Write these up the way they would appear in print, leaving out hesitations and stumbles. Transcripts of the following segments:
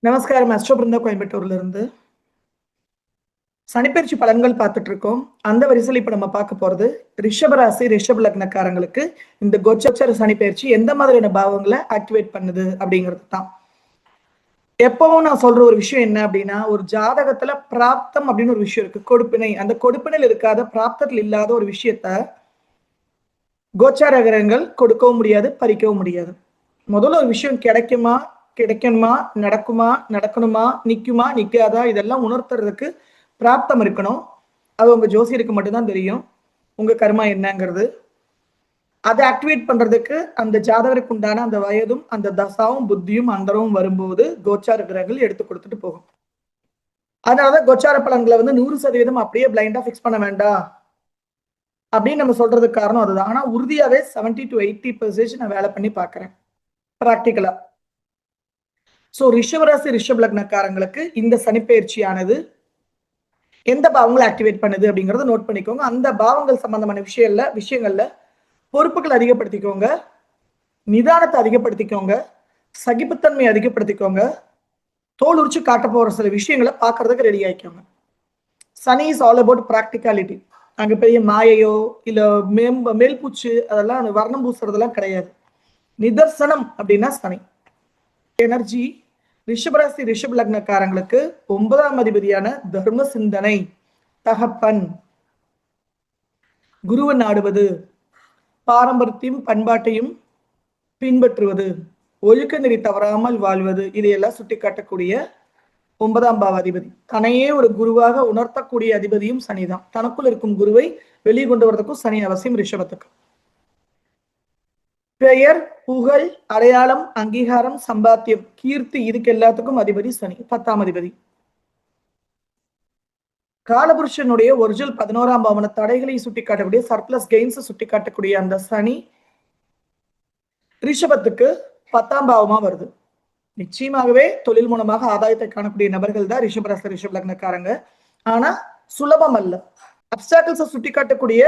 நமஸ்காரம். அஸ்ட்ரோ பிருந்தா கோயம்புத்தூர்ல இருந்து சனிப்பெயர்ச்சி பலன்கள் பார்த்துட்டு இருக்கோம். அந்த வரிசையில் இப்ப நம்ம பார்க்க போறது ரிஷபராசி ரிஷப லக்னக்காரங்களுக்கு இந்த கோச்சர சனிப்பெயர்ச்சி எந்த மாதிரியான பாவங்களை ஆக்டிவேட் பண்ணுது அப்படிங்கிறது தான். எப்பவும் நான் சொல்ற ஒரு விஷயம் என்ன அப்படின்னா, ஒரு ஜாதகத்துல பிராப்தம் அப்படின்னு ஒரு விஷயம் இருக்கு, கொடுப்பினை. அந்த கொடுப்பினையில் இருக்காத, பிராப்தத்தில் இல்லாத ஒரு விஷயத்த கோச்சார கிரகங்கள் கொடுக்கவும் முடியாது, பறிக்கவும் முடியாது. முதல்ல ஒரு விஷயம் கிடைக்குமா, கிடைக்கணுமா, நடக்குமா, நடக்கணுமா, நிக்குமா, நிக்காதா, இதெல்லாம் உணர்த்துறதுக்கு பிராப்தம் இருக்கணும். அது உங்க ஜோசியருக்கு மட்டும்தான் தெரியும், உங்க கர்மா என்னங்கிறது. அதை ஆக்டிவேட் பண்றதுக்கு அந்த ஜாதகருக்கு உண்டான அந்த வயதும் அந்த தசாவும் புத்தியும் அந்தரவும் வரும்போது கோச்சார கிரகங்கள் எடுத்து கொடுத்துட்டு போகும். அதனாலதான் கோச்சார பலன்களை 100% அப்படியே பிளைண்டா பிக்ஸ் பண்ண வேண்டாம் அப்படின்னு நம்ம சொல்றதுக்கு காரணம் அதுதான். ஆனா உறுதியாவே 70 to 80% நான் வேலை பண்ணி பாக்குறேன் பிராக்டிக்கலா. சோ ரிஷபராசி ரிஷப லக்னக்காரங்களுக்கு இந்த சனிப்பெயர்ச்சியானது எந்த பாவங்களை ஆக்டிவேட் பண்ணுது அப்படிங்கறத நோட் பண்ணிக்கோங்க. அந்த பாவங்கள் சம்பந்தமான விஷயங்கள்ல பொறுப்புகள் அதிகப்படுத்திக்கோங்க, நிதானத்தை அதிகப்படுத்திக்கோங்க, சகிப்புத்தன்மை அதிகப்படுத்திக்கோங்க, தோல் உரிச்சு காட்ட போற சில விஷயங்களை பாக்குறதுக்கு ரெடி ஆயிக்கோங்க. Shani is all about practicality. அங்க பெரிய மாயையோ இல்ல மேல்பூச்சு அதெல்லாம் வர்ணம் பூசுறதெல்லாம் கிடையாது. நிதர்சனம் அப்படின்னா சனி எனர்ஜி. ரிஷபராசி ரிஷப லக்னக்காரங்களுக்கு 9ஆம் அதிபதியான தர்ம சிந்தனை, தகப்பன், குருவை நாடுவது, பாரம்பரியத்தையும் பண்பாட்டையும் பின்பற்றுவது, ஒழுக்க நெறி தவறாமல் வாழ்வது, இதையெல்லாம் சுட்டி காட்டக்கூடிய 9ஆம் பாவ அதிபதி. தனையே ஒரு குருவாக உணர்த்தக்கூடிய அதிபதியும் சனிதான். தனக்குள் இருக்கும் குருவை வெளியே கொண்டு வரதுக்கும் சனி அவசியம் ரிஷபத்துக்கு. பெயர், புகழ், அடையாளம், அங்கீகாரம், சம்பாத்தியம், கீர்த்தி, இதுக்கு எல்லாத்துக்கும் அதிபதி சனி, 10ஆம் அதிபதி. காலபுருஷனுடைய ஒரிஜினல் 11ஆம் பாவன தடைகளை சுட்டி காட்டக்கூடிய சர்ப்ளஸ் கெயின்ஸ் சுட்டி காட்டக்கூடிய அந்த சனி ரிஷபத்துக்கு 10ஆம் பாவமா வருது. நிச்சயமாகவே தொழில் மூலமாக ஆதாயத்தை காணக்கூடிய நபர்கள் தான் ரிஷபராசி ரிஷப லக்னக்காரங்க. ஆனா சுலபம் அல்ல. அப்டாக்கிள்ஸ் சுட்டி காட்டக்கூடிய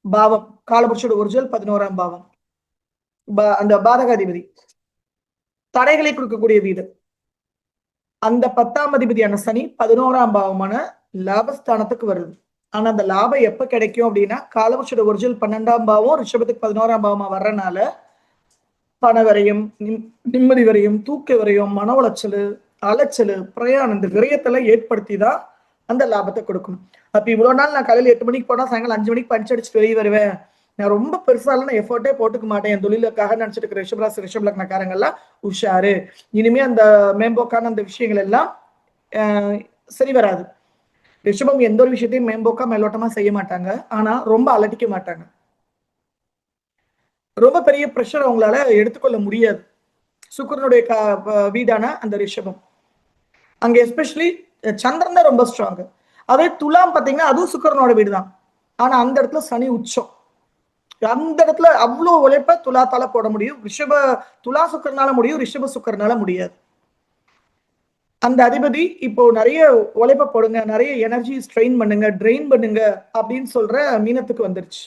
பாவம் காலபுருஷோட ஒரிஜினல் 11ஆம் பாவம், அந்த பாதகாதிபதி தடைகளை கொடுக்கக்கூடிய வீடு. அந்த 10ஆம் அதிபதியான சனி 11ஆம் பாவமான லாபஸ்தானத்துக்கு வருது. ஆனா அந்த லாபம் எப்ப கிடைக்கும் அப்படின்னா, காலபுருஷோட ஒரிஜினல் 12ஆம் பாவம் ரிஷபத்துக்கு 11ஆம் பாவமா வர்றதுனால பண வரையும், நிம்மதி வரையும், தூக்க வரையும், மன உளைச்சல், அலைச்சல், பிரயாணம், இந்த விரயத்தெல்லாம் ஏற்படுத்தி தான் அந்த லாபத்தை கொடுக்கும். அப்ப இவ்வளவு நாள் நான் காலையில 8 மணிக்கு போனா சாயங்காலம் 5 மணிக்கு பஞ்ச் அடிச்சுட்டு வெளியே வருவேன், நான் ரொம்ப பெருசால நான் எஃபர்ட்டே போட்டுக்க மாட்டேன் என் தொழிலுக்காக நினைச்சிட்டு இருக்கிற ரிஷபராசி ரிஷப லக்னக்காரங்க எல்லாம் உஷாரு. இனிமே அந்த மேம்போக்கான அந்த விஷயங்கள் எல்லாம் சரி வராது. ரிஷபம் எந்த ஒரு விஷயத்தையும் மேம்போக்கா மேலோட்டமா செய்ய மாட்டாங்க. ஆனா ரொம்ப அலட்டிக்க மாட்டாங்க. ரொம்ப பெரிய பிரஷர் அவங்களால எடுத்துக்கொள்ள முடியாது. சுக்கிரனுடைய வீடான அந்த ரிஷபம் அங்க எஸ்பெஷலி சந்திரன் தான் ரொம்ப ஸ்ட்ராங். அதே துலாம் பாத்தீங்கன்னா அதுவும் சுக்கிரனோட வீடு தான். ஆனா அந்த இடத்துல சனி உச்சம். அந்த இடத்துல அவ்வளவு உழைப்ப துலாத்தால போட முடியும். துலா சுக்கரனால முடியும், ரிஷப சுக்கரனால முடியாது. அந்த அதிபதி இப்போ நிறைய உழைப்ப போடுங்க, நிறைய எனர்ஜி ஸ்ட்ரெயின் பண்ணுங்க, ட்ரெயின் பண்ணுங்க அப்படின்னு சொல்ற மீனத்துக்கு வந்துருச்சு.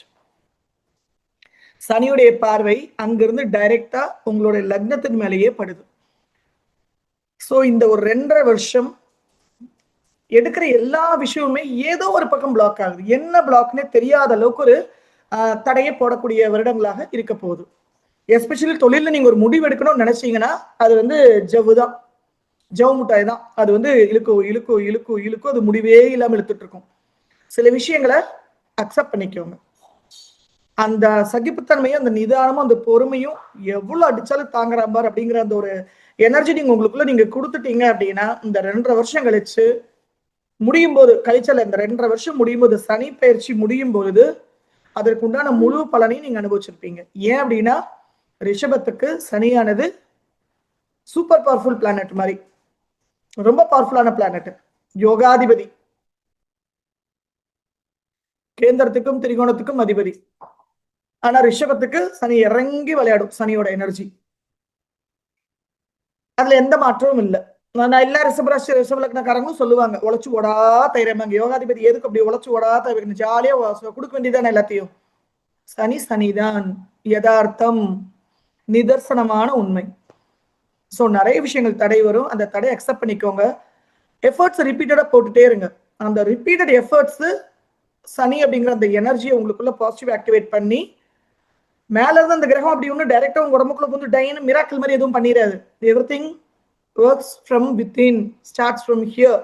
சனியுடைய பார்வை அங்கிருந்து டைரக்டா உங்களுடைய லக்னத்தின் மேலேயே படுது. சோ இந்த ஒரு 2.5 வருஷம் எடுக்கிற எல்லா விஷயமுமே ஏதோ ஒரு பக்கம் பிளாக் ஆகுது. என்ன பிளாக்னே தெரியாத அளவுக்கு ஒரு தடையை போடக்கூடிய வருடங்களாக இருக்க போகுது. எஸ்பெஷலி தொழில நீங்க ஒரு முடிவு எடுக்கணும்னு நினைச்சீங்கன்னா அது ஜவ்வு தான், ஜவு முட்டாய் தான். அது இழுக்கும், அது முடிவே இல்லாம இழுத்துட்டு இருக்கும். சில விஷயங்களை அக்செப்ட் பண்ணிக்கோங்க. அந்த சகிப்புத்தன்மையும் அந்த நிதானமும் அந்த பொறுமையும் எவ்வளவு அடிச்சாலும் தாங்குற பார் அப்படிங்கிற அந்த ஒரு எனர்ஜி நீங்க உங்களுக்குள்ள நீங்க கொடுத்துட்டீங்க அப்படின்னா, இந்த 2.5 வருஷம் கழிச்சு முடியும் போது, கழிச்சல இந்த 2.5 வருஷம் முடியும் போது, சனி பயிற்சி முடியும் பொழுது அதற்கு உண்டான முழு பலனையும் நீங்க அனுபவிச்சிருப்பீங்க. ஏன் அப்படின்னா ரிஷபத்துக்கு சனியானது சூப்பர் பவர்ஃபுல் பிளானட் மாதிரி, ரொம்ப பவர்ஃபுல்லான பிளானட், யோகாதிபதி, கேந்திரத்துக்கும் திரிகோணத்துக்கும் அதிபதி. ஆனா ரிஷபத்துக்கு சனி இறங்கி விளையாடும். சனியோட எனர்ஜி அதுல எந்த மாற்றமும் இல்லை. நான் எல்லா ரிஷபராசி ரிஷப லக்னக்காரங்களும் சொல்லுவாங்க, உழைச்சு ஓடா தைரியமாங்க. யோகாதிபதி எதுக்கு அப்படி உழைச்சு ஓடா தைரியம், ஜாலியா கொடுக்க வேண்டியதானே எல்லாத்தையும். சனி சனிதான், யதார்த்தம், நிதர்சனமான உண்மை. ஸோ நிறைய விஷயங்கள் தடை வரும். அந்த தடையை அக்செப்ட் பண்ணிக்கோங்க. எஃபர்ட்ஸ் ரிப்பீட்டடா போட்டுட்டே இருங்க. அந்த ரிப்பீட்டட் எஃபர்ட்ஸ் சனி அப்படிங்கிற அந்த எனர்ஜியை உங்களுக்குள்ள பாசிட்டிவ் ஆக்டிவேட் பண்ணி மேல இருந்து அந்த கிரகம் அப்படி ஒன்றும் டைரக்டா உங்க உடம்புக்குள்ள வந்து டைன் மிராக்கிள் மாதிரி எதுவும் பண்ணிடாது. Everything works from within, starts from here.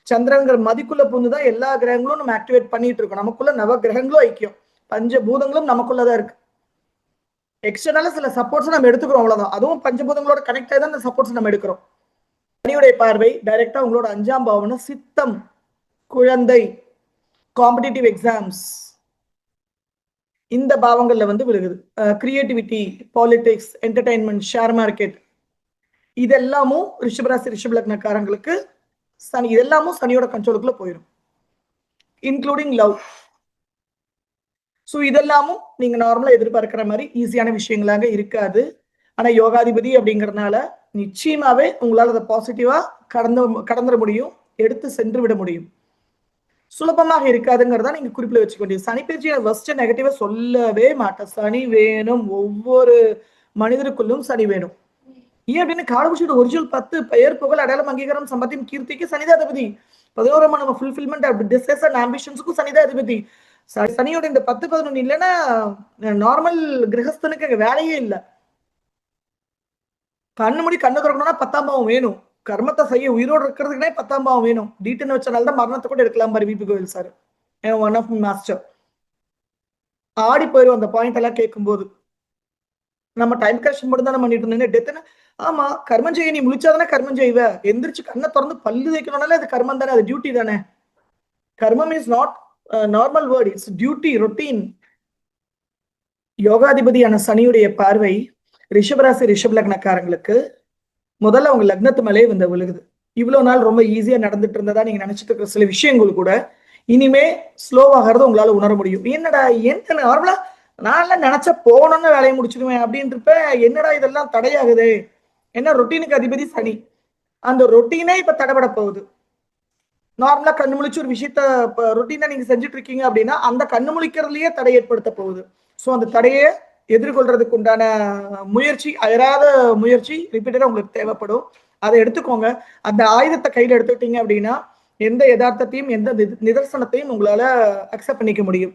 சந்திரங்கிற மதிக்குள்ள புகுந்துதான் எல்லா கிரகங்களும் நம்ம ஆக்டிவேட் பண்ணிட்டு இருக்கோம். நமக்குள்ள நவ கிரகங்களும் ஐக்கியம், பஞ்சபூதங்களும் நமக்குள்ளதான் இருக்கு. எக்ஸ்டர்னலா சில சப்போர்ட்ஸ் நம்ம எடுத்துக்கிறோம், அவ்வளவுதான். அதுவும் பஞ்சபூதங்களோட கனெக்ட் ஆகி தான் அந்த சப்போர்ட்ஸ் நம்ம எடுக்கிறோம். சனியுடைய பார்வை டைரக்டா உங்களோட 5ஆம் பாவம்னா சித்தம், குழந்தை, காம்படிட்டிவ் எக்ஸாம்ஸ், இந்த பாவங்கள்ல வந்து விழுகுது. Creativity, politics, entertainment, share market, இதெல்லாமும் ரிஷபராசி ரிஷப லக்னக்காரங்களுக்கு சனி, இதெல்லாமும் சனியோட கண்ட்ரோலுக்குள்ள போயிடும், இன்க்ளூடிங் லவ். ஸோ இதெல்லாமும் நீங்க நார்மலா எதிர்பார்க்கிற மாதிரி ஈஸியான விஷயங்களாக இருக்காது. ஆனா யோகாதிபதி அப்படிங்கறதுனால நிச்சயமாவே உங்களால் அதை பாசிட்டிவா கடந்துட முடியும், எடுத்து சென்று விட முடியும். சுலபமாக இருக்காதுங்கிறதா நீங்க குறிப்பில் வச்சுக்க வேண்டியது. சனி பயிற்சியை ஃபர்ஸ்ட் நெகட்டிவா சொல்லவே மாட்டேன். சனி வேணும், ஒவ்வொரு மனிதருக்குள்ளும் சனி வேணும். ஏன் அப்படின்னு காலபுருஷோட ஒரிஜினல் 10 பெயர், புகழ், அடையாளம், அங்கீகாரம், சம்பத்தியம், கீர்த்திக்கு சனிதான் அதிபதி. 11ஆம் நம்ம ஃபுல்ஃபில்மெண்ட் டிசைர்ஸ் அண்ட் ஆம்பிஷன்ஸுக்கும் சனிதான் அதிபதி. சனியோட இந்த 10, 11 இல்லைன்னா நார்மல் கிரகஸ்தனுக்கு அங்க வேலையே இல்லை. கண்ணு முடி கண்ணு திறக்கணும்னா 10ஆம் பாவம் வேணும். கர்மத்தை செய்ய உயிரோடு இருக்கிறதுக்குனே 10ஆம் பாவம் வேணும். டீட்டுன்னு வச்சனால தான் மரணத்தை கூட எடுக்கலாம் பாரு விபி கோவில் சார், ஒன் ஆஃப் மாஸ்டர். ஆடி போயிடும் அந்த பாயிண்ட் எல்லாம் கேட்கும்போது. நம்ம டைம் கரெக்ஷன் மட்டும் தானே பண்ணிட்டு இருந்தோம். டெத்துன்னு ஆமா, கர்மம் செய்ய நீ முழிச்சாதானே கர்மம் செய்வ. எந்திரிச்சு கண்ணை திறந்து பல்லு தேய்க்கணும்னாலே அது கர்மம் தானே, அது டியூட்டி தானே. கர்மம் is not normal word, it's duty, routine. யோகாதிபதியான சனியுடைய பார்வை ரிஷபராசி ரிஷப லக்னக்காரங்களுக்கு முதல்ல அவங்க லக்னத்து மேலே வந்து விழுகுது. இவ்வளவு நாள் ரொம்ப ஈஸியா நடந்துட்டு இருந்ததா நீங்க நினைச்சிட்டு இருக்கிற சில விஷயங்கள் கூட இனிமே ஸ்லோவாகிறது உங்களால உணர முடியும். என்னடா என்ன நார்மலா நான் நினைச்ச போகணும்னு வேலையை முடிச்சிடுவேன் அப்படின்றப்ப என்னடா இதெல்லாம் தடையாகுது. என்ன, ரொட்டீனுக்கு அதிபதி சனி. அந்த ரொட்டீனே இப்ப தடைபட போகுது. நார்மலா கண்ணு முழிச்சு ஒரு விஷயத்த ரொட்டீனா நீங்க செஞ்சுட்டு இருக்கீங்க அப்படின்னா அந்த கண்ணு முழிக்கிறதுலயே தடை ஏற்படுத்த போகுது. ஸோ அந்த தடையை எதிர்கொள்றதுக்கு உண்டான முயற்சி, அயராத முயற்சி ரிப்பீட்டடா உங்களுக்கு தேவைப்படும். அதை எடுத்துக்கோங்க. அந்த ஆயுதத்தை கையில எடுத்துக்கிட்டீங்க அப்படின்னா எந்த யதார்த்தத்தையும் எந்த நிதர்சனத்தையும் உங்களால அக்செப்ட் பண்ணிக்க முடியும்.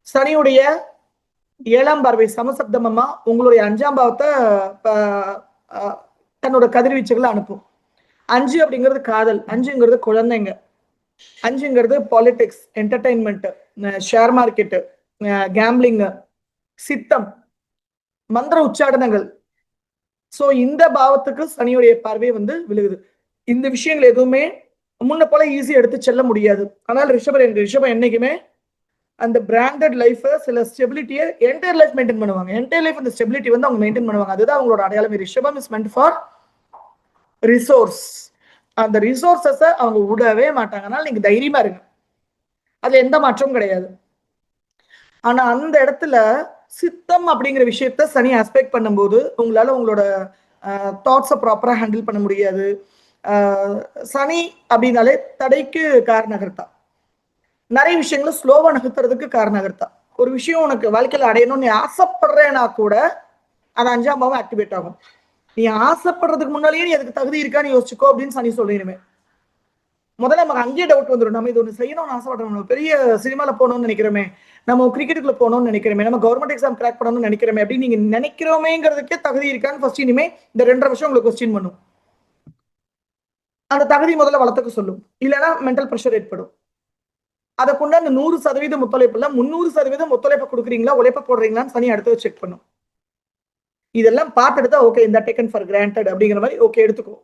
சனியுடைய 7ஆம் பார்வை சமசப்தமமா உங்களுடைய 5ஆம் பாவத்தை தன்னோட கதிர்வீச்சுகளை அனுப்பும். 5 அப்படிங்கிறது காதல், 5ங்கிறது குழந்தைங்க, 5ங்கிறது politics, entertainment, share market, gambling, சித்தம், மந்திர உச்சாடனங்கள். சோ இந்த பாவத்துக்கு சனியுடைய பார்வை வந்து விழுகுது. இந்த விஷயங்கள் எதுவுமே முன்ன போல ஈஸியா எடுத்து செல்ல முடியாது. ஆனால் ரிஷபம் என்னைக்குமே அந்த பிராண்டட் லைஃப், சில ஸ்டெபிலிட்டியை என்டையர் லைஃப் மெயின்டைன் பண்ணுவாங்க. என்டையர் லைஃப் அந்த ஸ்டெபிலிட்டி வந்து அவங்க மெயின்டைன் பண்ணுவாங்க. அதுதான் அவங்களோட அடையாளம். ரிஷபம் இஸ் மென்ட் ஃபார் ரிசோர்ஸ். அந்த ரிசோர்ஸஸை அவங்க விடவே மாட்டாங்க. அதனால நீங்க தைரியமா இருங்க, அதுல எந்த மாற்றமும் கிடையாது. ஆனா அந்த இடத்துல சித்தம் அப்படிங்கிற விஷயத்த சனி ஆஸ்பெக்ட் பண்ணும்போது உங்களால உங்களோட தாட்ஸை ப்ராப்பரா ஹேண்டில் பண்ண முடியாது. சனி அப்படின்னாலே தடைக்கு காரணகர்த்தா. நிறைய விஷயங்களை ஸ்லோவா நகர்த்துறதுக்கு காரணகர்த்தா. ஒரு விஷயம் உனக்கு வாழ்க்கையில அடையணும்னு நீ ஆசைப்படுறேன்னா கூட அது 5ஆம் பாவம் ஆக்டிவேட் ஆகும். நீ ஆசைப்படுறதுக்கு முன்னாலேயே நீ அதுக்கு தகுதி இருக்கான்னு யோசிச்சுக்கோ அப்படின்னு சனி சொல்லிடுமே. முதல்ல நமக்கு அங்கேயே டவுட் வந்துடும். நம்ம இது ஒன்று செய்யணும்னு ஆசைப்படுறோம், நம்ம பெரிய சினிமால போகணும்னு நினைக்கிறோமே, நம்ம கிரிக்கெட்டுக்குள்ள போகணும்னு நினைக்கிறோமே, நம்ம கவர்மெண்ட் எக்ஸாம் கிராக் பண்ணணும்னு நினைக்கிறோமே அப்படின்னு நீங்க நினைக்கிறோமேங்கிறதுக்கே தகுதி இருக்கான்னு ஃபர்ஸ்ட் இனிமே இந்த 2.5 வருஷம் உங்களுக்கு கொஸ்டின் பண்ணும். அந்த தகுதி முதல்ல வளர்த்துக்க சொல்லும். இல்லைன்னா மென்டல் ப்ரெஷர் ஏற்படும். அதை கொண்டு அந்த 100% ஒத்துழைப்பு இல்ல, 300% ஒத்துழைப்பு கொடுக்குறீங்களா, உழைப்ப போடுறீங்களான்னு சனி அடுத்து செக் பண்ணும். இதெல்லாம் பார்த்துட்டு ஓகே இந்த டேக்கன் ஃபார் கிராண்டட் அப்படிங்கிற மாதிரி ஓகே எடுத்துக்கோ,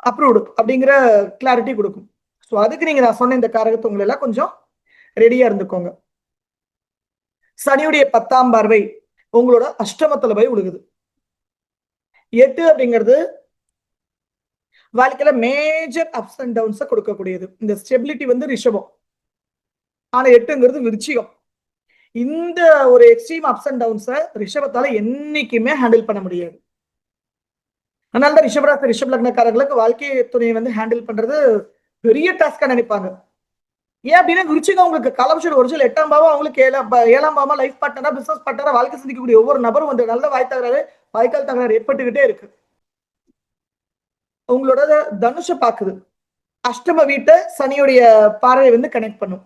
அப்ரூவ்டு அப்படிங்கிற கிளாரிட்டி கொடுக்கும். ஸோ அதுக்கு நீங்க நான் சொன்ன இந்த காரகத்துவங்கள் எல்லாம் கொஞ்சம் ரெடியா இருந்துக்கோங்க. சனியுடைய 10ஆம் பார்வை உங்களோட அஷ்டமத்துல போய் விழுகுது. 8 அப்படிங்கிறது வாழ்க்கையில மேஜர் அப்ஸ் அண்ட் டவுன்ஸை கொடுக்கக்கூடியது. இந்த ஸ்டெபிலிட்டி வந்து ரிஷபம், ஆனா 8ங்கிறது விருச்சிகம். இந்த ஒரு எக்ஸ்ட்ரீம் அப்ஸ் அண்ட் டவுன்ஸை ரிஷபத்தால என்னைக்குமே ஹேண்டில் பண்ண முடியாது. அதனாலதான் ரிஷபராசி ரிஷப லக்னக்காரர்களுக்கு வாழ்க்கை துணையை வந்து ஹேண்டில் பண்றது பெரிய டாஸ்கா நினைப்பாங்க. ஏன் அப்படின்னா விருச்சிகம் உங்களுக்கு காலபுருஷன் ஒரிஜினல் 8ஆம் பாவம், அவங்களுக்கு 7ஆம் பாவமா லைஃப் பார்ட்னரா, பிசினஸ் பார்ட்னரா, வாழ்க்கை சந்திக்கக்கூடிய ஒவ்வொரு நபரும் வந்து நல்ல வாய்த்தாகிறாரு வாய்க்கால் தகராறு ஏற்பட்டுக்கிட்டே இருக்கு. உங்களோட தனுஷ பாக்குது, அஷ்டம வீட்டை சனியுடைய பார்வை வந்து கனெக்ட் பண்ணும்.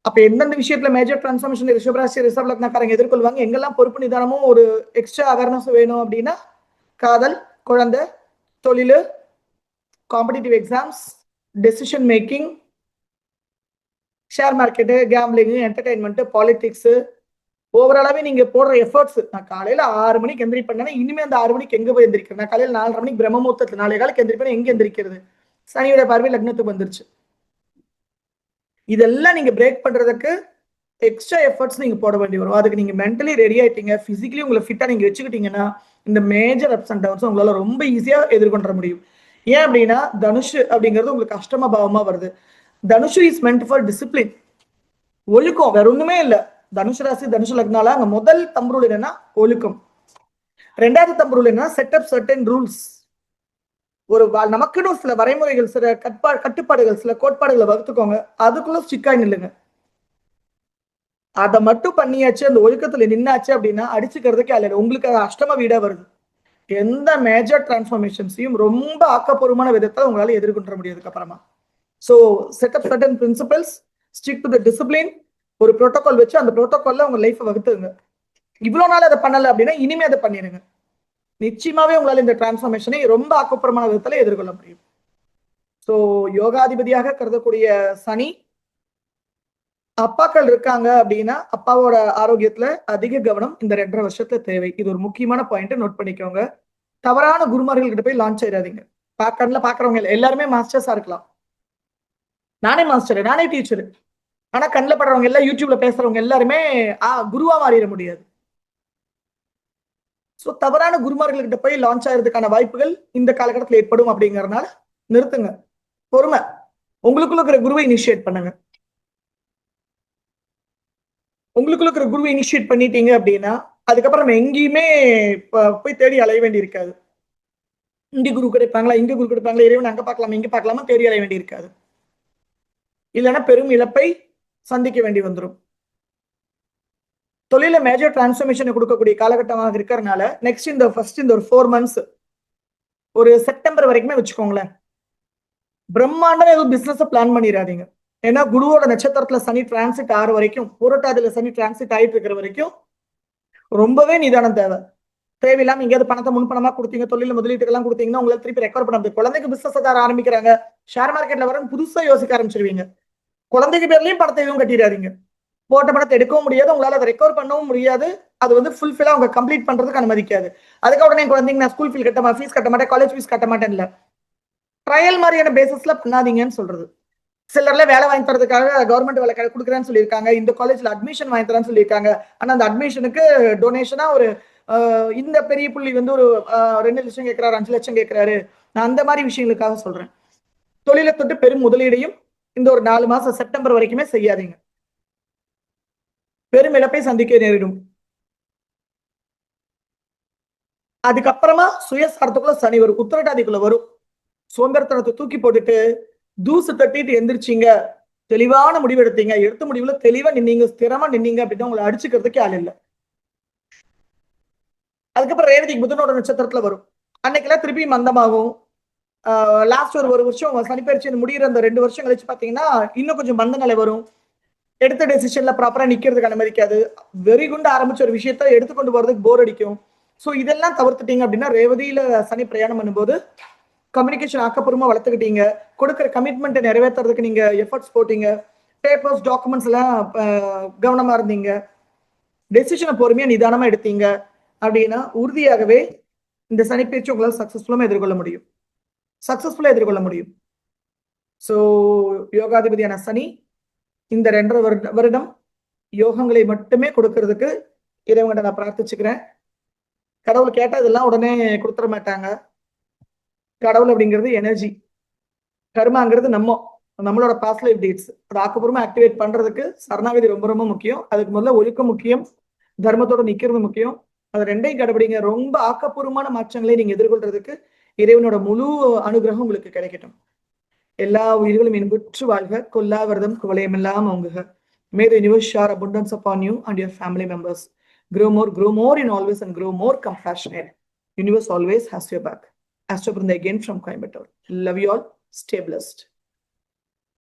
அப்ப எந்தெந்த விஷயத்துல மேஜர் டிரான்ஸ்ஃபர்மேஷன் ரிஷபராசி ரிஷப லக்னக்காரங்க எதிர்கொள்வாங்க, எங்கெல்லாம் பொறுப்பு நிதானமும் ஒரு எக்ஸ்ட்ரா அவேர்னஸ் வேணும் அப்படின்னா, காதல், குழந்தை, தொழில், competitive exams, decision making, share market, gambling, entertainment, politics, ஓவராலாவே நீங்க போடுற எஃபர்ட்ஸ். நான் காலையில 6 மணிக்கு எந்திரிப்பேன்னா இனிமே அந்த 6 மணிக்கு எங்க போய் எந்திரிக்கிறேன்? நான் காலையில 4:30 மணிக்கு பிரம்மமுகூர்த்தத்துல 4 காலுக்கு எந்திரிப்பேன், எங்க எந்திரிக்கிறது? சனியோட பார்வை லக்னத்துக்கு வந்துருச்சு. இதெல்லாம் நீங்க பிரேக் பண்றதுக்கு எக்ஸ்ட்ரா எஃபர்ட்ஸ் நீங்க போட வேண்டி வரும். அதுக்கு நீங்க மென்டலி ரெடி ஆயிட்டீங்க, பிசிக்கலி உங்களை ஃபிட்டா நீங்க வச்சுக்கிட்டீங்கன்னா இந்த மேஜர் அப்ஸ் அண்ட் டவுன்ஸ் உங்களால ரொம்ப ஈஸியா எதிர்கொள்ள முடியும். ஏன் அப்படின்னா தனுஷ் அப்படிங்கிறது உங்களுக்கு அஷ்டம பாவமா வருது. Dhanush is meant for discipline, ஒழுக்கம், வேற ஒண்ணுமே இல்ல. தனுஷ் ராசி தனுஷ் லக்னால அங்க முதல் தம்புருள் என்னன்னா ஒழுக்கம். ரெண்டாவது தம்புருள் என்னன்னா செட் அப் சர்டன் ரூல்ஸ். ஒரு நமக்குன்னு சில வரைமுறைகள், சில கட்டுப்பாடுகள், சில கோட்பாடுகளை வகுத்துக்கோங்க, அதுக்குள்ள ஸ்டிக்காய் நில்லுங்க. அதை மட்டும் பண்ணியாச்சு, அந்த ஒழுக்கத்துல நின்னாச்சு அப்படின்னா அடிச்சுக்கிறதுக்கே அல்ல. உங்களுக்கு அது அஷ்டம வீடா வருது. எந்த மேஜர் டிரான்ஸ்ஃபர்மேஷன்ஸையும் ரொம்ப ஆக்கப்பூர்வமான விதத்தை உங்களால எதிர்கொள்ள முடியாதுக்கு அப்புறமா. So set up certain principles, stick to the discipline, ஒரு ப்ரோட்டோகால் வச்சு அந்த ப்ரோட்டோகால்ல உங்க லைஃப் வகுத்துங்க. இவ்வளவு நாள் அதை பண்ணல அப்படின்னா இனிமே அதை பண்ணிடுங்க. நிச்சயமாவே உங்களால இந்த டிரான்ஸ்ஃபர்மேஷனை ரொம்ப ஆக்கப்பூர்வமான விதத்துல எதிர்கொள்ள முடியும். ஸோ யோகாதிபதியாக கருதக்கூடிய சனி, அப்பாக்கள் இருக்காங்க அப்படின்னா அப்பாவோட ஆரோக்கியத்துல அதிக கவனம் இந்த 2.5 வருஷத்துல தேவை. இது ஒரு முக்கியமான பாயிண்ட், நோட் பண்ணிக்கோங்க. தவறான குருமார்கள் கிட்ட போய் லான்ச் ஆயிடாதீங்க. கண்ணுல பாக்குறவங்க எல்லாருமே மாஸ்டர்ஸா இருக்கலாம். நானே மாஸ்டர், நானே டீச்சர். ஆனா கண்ணில் படுறவங்க எல்லாம், யூடியூப்ல பேசுறவங்க எல்லாருமே குருவா மாறிட முடியாது. ஸோ தவறான குருமார்கள்கிட்ட போய் லான்ச் ஆகிறதுக்கான வாய்ப்புகள் இந்த காலகட்டத்தில் ஏற்படும். அப்படிங்கறதுனால நிறுத்துங்க, பொறுமை. உங்களுக்குள்ள இருக்கிற குருவை இனிஷியேட் பண்ணுங்க. உங்களுக்குள்ள இருக்கிற குருவை இனிஷியேட் பண்ணிட்டீங்க அப்படின்னா அதுக்கப்புறம் நம்ம எங்கேயுமே போய் தேடி அலைய வேண்டி இருக்காது. இங்க குரு கிடைப்பாங்களா, இங்க குரு கிடைப்பாங்களா, இறைவன் அங்க பார்க்கலாமா, இங்க பார்க்கலாமா, தேடி அலைய வேண்டி இருக்காது. இல்லைன்னா பெரும் இழப்பை சந்திக்க வேண்டி வந்துடும். தொழில மேஜர் டிரான்ஸ்ஃபர்மேஷன் கொடுக்கக்கூடிய காலகட்டமாக இருக்கிறதுனால நெக்ஸ்ட் இந்த ஒரு 4 months, ஒரு செப்டம்பர் வரைக்குமே வச்சுக்கோங்களேன், பிரம்மாண்டம் எதுவும் பிசினஸ் பிளான் பண்ணிடாதீங்க. ஏன்னா குருவோட நட்சத்திரத்துல சனி டிரான்சிட் 6 வரைக்கும், பூரட்டாதியில சனி டிரான்சிட் ஆயிட்டு இருக்கிற வரைக்கும் ரொம்பவே நிதானம் தேவை. தேவையில்லாம எங்கேயாவது பணத்தை முன்பணமா கொடுத்தீங்க, தொழில முதலீட்டுக்கெல்லாம் கொடுத்தீங்கன்னா உங்களால திருப்பி ரெக்கவர் பண்ண முடியும். குழந்தைக்கு பிசினஸ் தர ஆரம்பிக்கிறாங்க, ஷேர் மார்க்கெட்ல வர புதுசா யோசிக்க ஆரம்பிச்சிருவீங்க. குழந்தைக்கு பேர்லயும் பணத்தை எதுவும் கட்டிடாதீங்க. போட்ட பணத்தை எடுக்கவும் முடியாது, உங்களால அதை ரெக்கவர் பண்ணவும் முடியாது. அது வந்து ஃபுல்ஃபில்லா அவங்க கம்ப்ளீட் பண்றதுக்கு அனுமதிக்காது. அதுக்கு உடனே குழந்தைங்க நான் ஸ்கூல் ஃபீஸ் கட்ட மாட்டேன், காலேஜ் ஃபீஸ் கட்ட மாட்டேன் இல்ல, ட்ரையல் மாதிரியான பேசிஸ்ல பண்ணாதீங்கன்னு சொல்றது. சிலர்ல வேலை வாங்கி தரதுக்காக கவர்மெண்ட் வேலை கொடுக்குறேன்னு சொல்லியிருக்காங்க, இந்த காலேஜ்ல அட்மிஷன் வாங்கி தரேன்னு சொல்லியிருக்காங்க. ஆனா அந்த அட்மிஷனுக்கு டொனேஷனா ஒரு இந்த பெரிய புள்ளி வந்து ஒரு 2 லட்சம் கேட்கிறாரு, 5 லட்சம் கேட்கிறாரு. நான் அந்த மாதிரி விஷயங்களுக்காக சொல்றேன். தொழிலை தொட்டு பெரும் முதலீடையும் இந்த ஒரு 4 மாசம் செப்டம்பர் வரைக்குமே செய்யாதீங்க. பெரும் இழப்பை சந்திக்க நேரிடும். அதுக்கப்புறமா சுயசாரத்துக்குள்ள சனி வரும், உத்திரட்டாதிக்குள்ள வரும். சோம்பேறித்தனத்தை தூக்கி போட்டுட்டு தூசு தட்டிட்டு எந்திரிச்சிங்க, தெளிவான முடிவு எடுத்தீங்க, எடுத்த முடிவுல தெளிவா நின்னீங்க, ஸ்திரமா நின்னீங்க அப்படின்னா உங்களை அடிச்சுக்கிறதுக்கு ஆள் இல்லை. அதுக்கப்புறம் ரேவதிக்கு புதனோட நட்சத்திரத்துல வரும். அன்னைக்கெல்லாம் திருப்பி மந்தமாகும். லாஸ்ட் ஒரு வருஷம் சனிப்பயிற்சி முடிகிற அந்த 2 வருஷம் கழிச்சு பாத்தீங்கன்னா இன்னும் கொஞ்சம் மந்த நிலை வரும். எடுத்த டெசிஷன்ல ப்ராப்பரா நிக்கிறதுக்கு அனுமதிக்காது. வெறி குண்டு ஆரம்பிச்ச ஒரு விஷயத்த எடுத்துக்கொண்டு போறதுக்கு போர் அடிக்கும். ஸோ இதெல்லாம் தவிர்த்துட்டீங்க அப்படின்னா ரேவதியில சனி பிரயாணம் பண்ணும்போது கம்யூனிகேஷன் ஆக்கப்பூர்வமா வளர்த்துக்கிட்டீங்க, கொடுக்குற கமிட்மெண்ட்டை நிறைவேற்றுறதுக்கு நீங்க எஃபர்ட்ஸ் போட்டீங்க, பேப்பர்ஸ் டாக்குமெண்ட்ஸ் எல்லாம் கவனமா இருந்தீங்க, டெசிஷனை பொறுமையா நிதானமா எடுத்தீங்க அப்படின்னா உறுதியாகவே இந்த சனிப்பயிற்சி உங்களால் சக்சஸ்ஃபுல்லா எதிர்கொள்ள முடியும். ஸோ யோகாதிபதியான சனி இந்த 2.5 வருடம் யோகங்களை மட்டுமே கொடுக்கறதுக்கு இறைவன்கிட்ட நான் பிரார்த்திச்சுக்கிறேன். கடவுள் கேட்டா இதெல்லாம் உடனே கொடுத்துட மாட்டாங்க. கடவுள் அப்படிங்கிறது எனர்ஜி, கர்மாங்கிறது நம்மளோட பாஸ்ட் லைஃப் டேட்ஸ். அதை ஆக்கப்பூர்வமா ஆக்டிவேட் பண்றதுக்கு சரணாகதி ரொம்ப ரொம்ப முக்கியம். அதுக்கு முதல்ல ஒழுக்கம் முக்கியம், தர்மத்தோட நிக்கிறது முக்கியம். அது 2ஐயும் கடைபிடிங்க. ரொம்ப ஆக்கப்பூர்வமான மாற்றங்களை நீங்க எதிர்கொள்றதுக்கு இறைவனோட முழு அனுகிரகம் உங்களுக்கு கிடைக்கட்டும். எல்லா உயிர்களும் இன்புற்று வாழ்க, கொல்லாவிரதம் குவளையமெல்லாம் ஓங்குக. May the universe shower abundance upon you and your family members. grow more in always, and grow more compassionate. Universe always has your back. Astro Brinde again from Coimbatore. Love you all. Stay blessed.